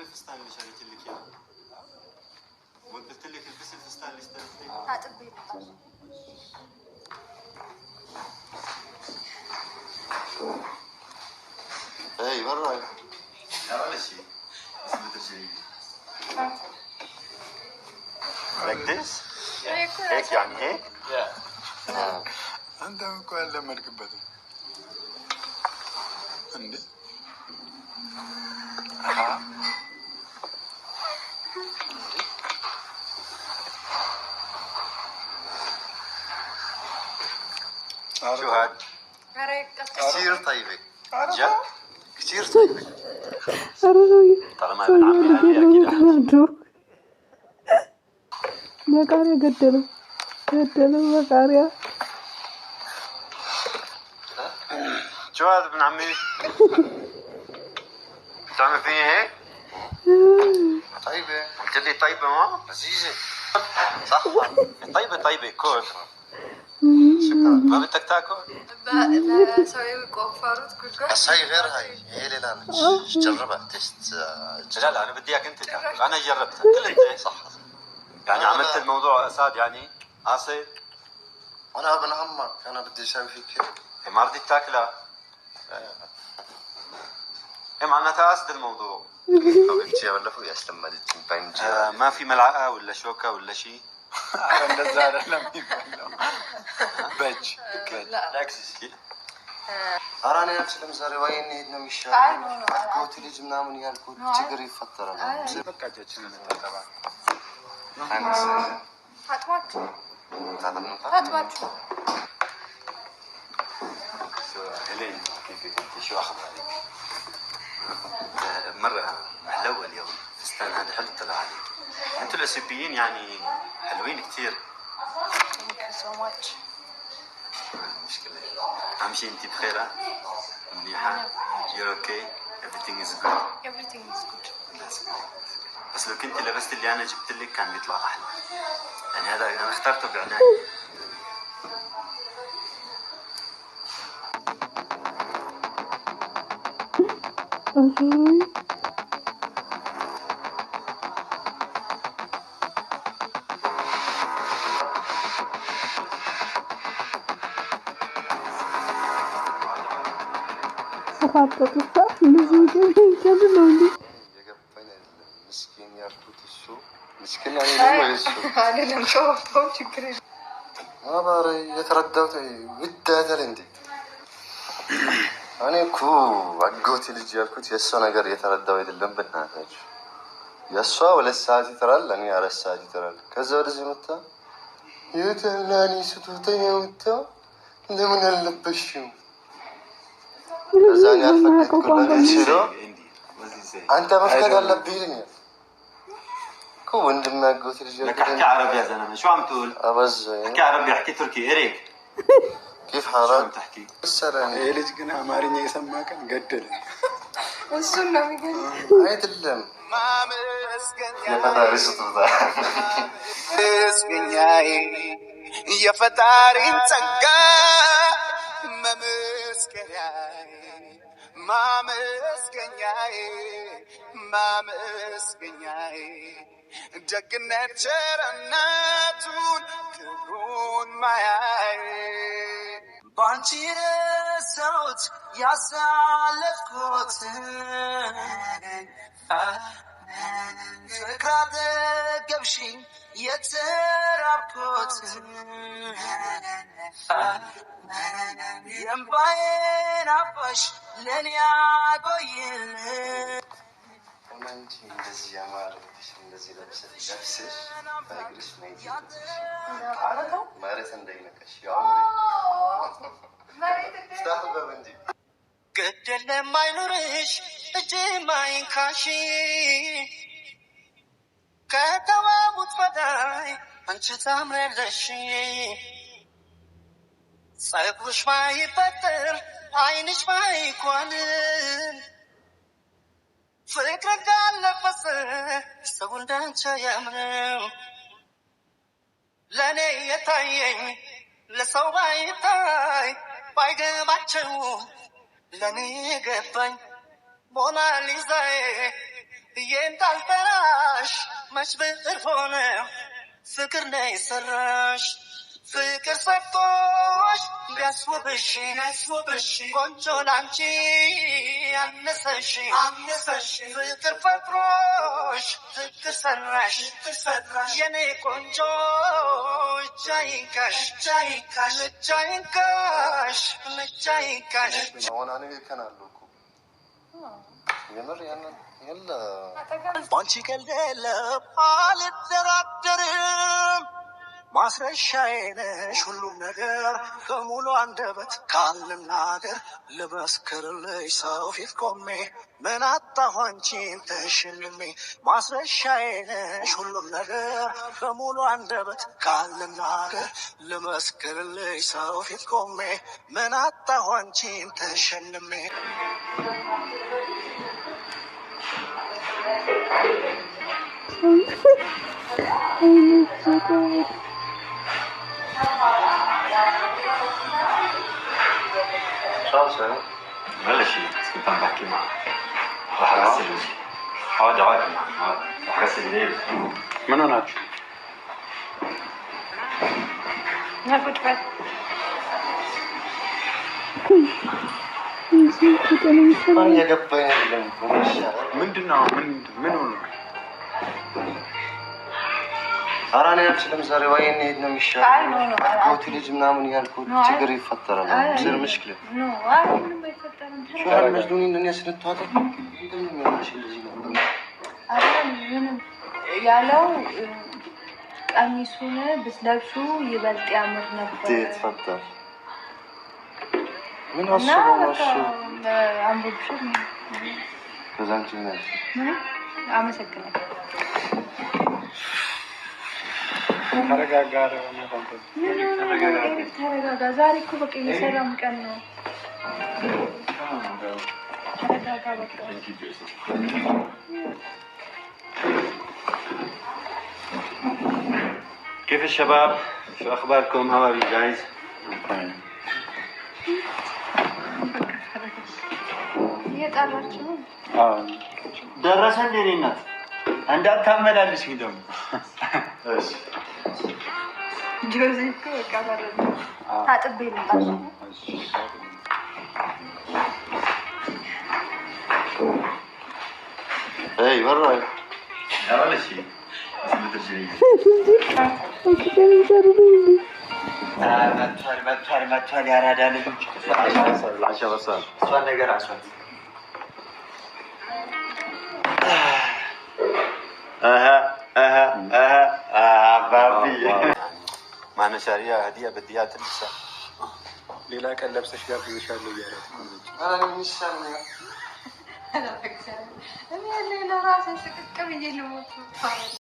الفستان اللي شريت لك اياه وقلت لك البس الفستان اللي اشتريته هاتبي اي مرة لا ولا شيء بس بترجعي like this هيك يعني هيك انت كل لما ركبت عندي شو هاد؟ كثير طيبة جد؟ كثير طيبة طالما ابن عمي هذه اكيد احلى مقاريا قدلوا مقاريا شو هذا ابن عمي؟ بتعمل فيني هيك؟ طيبة قلت لي طيبة ما؟ لذيذة صح طيبة كل شكرا ما بدك تاكل؟ بسوي وفاروت كل بس هاي غير هي لا جربها تيست لا انا بدي اياك انت تاكل انا جربتها قل انت صح يعني عملت الموضوع اساد يعني قاصد انا ابن عمك انا بدي اسوي فيك هيك ما رضيت تاكلها معناتها قاصد الموضوع انت ولا فوق اسلم ما تنبين ما في ملعقة ولا شوكة ولا شيء عند الزارة لم يبلو بج لا اكسسي أراني نفس المزاري وين هيدنا مش الكوت اللي جبناه من يا الكوت تقري فترة أنا فكرت شنو تبع هات ماتشو هلين كيف شو اخبارك؟ مرة محلوة اليوم فستان هذا حلو طلع عليك انتوا الاسيبيين يعني حلوين كثير مشكلة أهم شيء أنت بخيرة منيحة you're okay everything is good بس لو كنت لبست اللي أنا جبت لك كان بيطلع أحلى يعني هذا أنا اخترته بعناية خطط صح لزوجي كملوني مسكين يا الكوت السوق مسكين يعني لما يسوق أنا لم شوفه شكرا ما باري يتردوت ودها تلندي أنا كو عقوتي اللي جالكوت يسوى نقر يتردو يدلم بالناتج يسوى ولا الساعة ترى لاني على الساعة ترى كذا ورزي متى يتلاني ستوتي متى لمن اللبشيو زاني أفكت كل نشيرو أنت مفكد اللبيني كو عندما عقوتي اللي لك جالكوت احكي عربي يا زلمة شو عم تقول؟ أبز احكي عربي احكي تركي إريك كيف شو عم حالك؟ تحكي؟ السلام هي اللي كنا أمارين يسمى كان قدل والسنة بيقول هاي تلم كيف هذا رزق ذا የፈጣሪን ጸጋ መመስገኛዬ ማመስገኛዬ ደግነት ቸርነቱን ክብሩን ማያዬ ባንቺ ረሳሁት ያሳለፍኩትን ፍቅር አጠገብሽኝ የተራብኩትን የእምባዬን አባሽ ለእኔ ያቆይልን አንቺ እንደዚህ ያማረብሽ እንደዚህ ለብሰሽ በእግርሽ መሄድ መሬት እንዳይነካሽ ፍታህ በበንጂ ግድ የለም አይኑርሽ እጅ ማይንካሽ ከተዋቡት በላይ አንቺ ታምሪያለሽ ጸጉርሽ ማይበጥር አይንሽ ማይኳንን ፍቅር ካለፈሰ ሰው እንዳንቺ አያምርም ለእኔ የታየኝ ለሰው ባይታይ ባይገባቸው ለእኔ ገባኝ ሞናሊዛዬ እንዳልጠራሽ መች ብዕር ሆነ ፍቅር ነው የሰራሽ ፍቅር ሰጥቶሽ ቢያስውብሽ ቆንጆ ላንቺ አነሰሽ ፍቅር ፈጥሮሽ ፍቅር ሰራሽ የኔ ቆንጆ እጅ አይንካሽ አሁን እኔ ከናለሁ እኮ የምር ያንን የለ ባንቺ ቀልድ የለም አልደራደርም ማስረሻዬ ነሽ ሁሉም ነገር በሙሉ አንደበት ካልናገር ልመስክርልሽ ሰው ፊት ቆሜ ምን አጣሁ አንቺን ተሸልሜ ማስረሻዬ ነሽ ሁሉም ነገር በሙሉ አንደበት ካልናገር ልመስክርልሽ ሰው ፊት ቆሜ ምን አጣሁ አንቺን ተሸልሜ بلش سكتان بحكي معه راح اغسل وجهي اقعد راح اغسل ايدي ምን ሆናችሁ? ناخد بس የገባኝ የለም ምንድን ነው? ምን ሆነ? ኧረ እኔ አልችልም ዛሬ ወይ እንሂድ ነው የሚሻለው። አጎቴ ልጅ ምናምን እያልኩት ችግር ይፈጠራል። زر مشكلة شو هالمجنونين الناس نتواطئ ያለው ቀሚሱን ብትለብሱ ይበልጥ ያምር ነበር። تفضل ምን አስበው ነው እሱ አንብብሽም ከዛንቺ ነው አመሰግናለሁ። ተረጋጋ። ዛሬ እኮ በቃ የሰላም ቀን ነው። ተረጋጋ በቃ። كيف الشباب؟ شو اخباركم؟ How are you guys? እየጣላችሁ ነው? ደረሰ እንዴ እናት? እንዳታመላልሽ ደግሞ እሺ ጆዚ እኮ በቃ በረደ። ታጥቤ ልምጣሽ። اي برا لا ولا شيء اسمه تجري መጥቷል ያራዳ ልጆች አሻ ወሰን እሷን ነገር አሷት አባቢ ማነሻሪያ هديه بدي اياها تلبسها ሌላ ቀን ለብሰሽ ጋብዝሻለሁ እያለት ነው። انا مش سامع እኔ ሌላ ራሴ ስቅቅ ብዬ ልሞት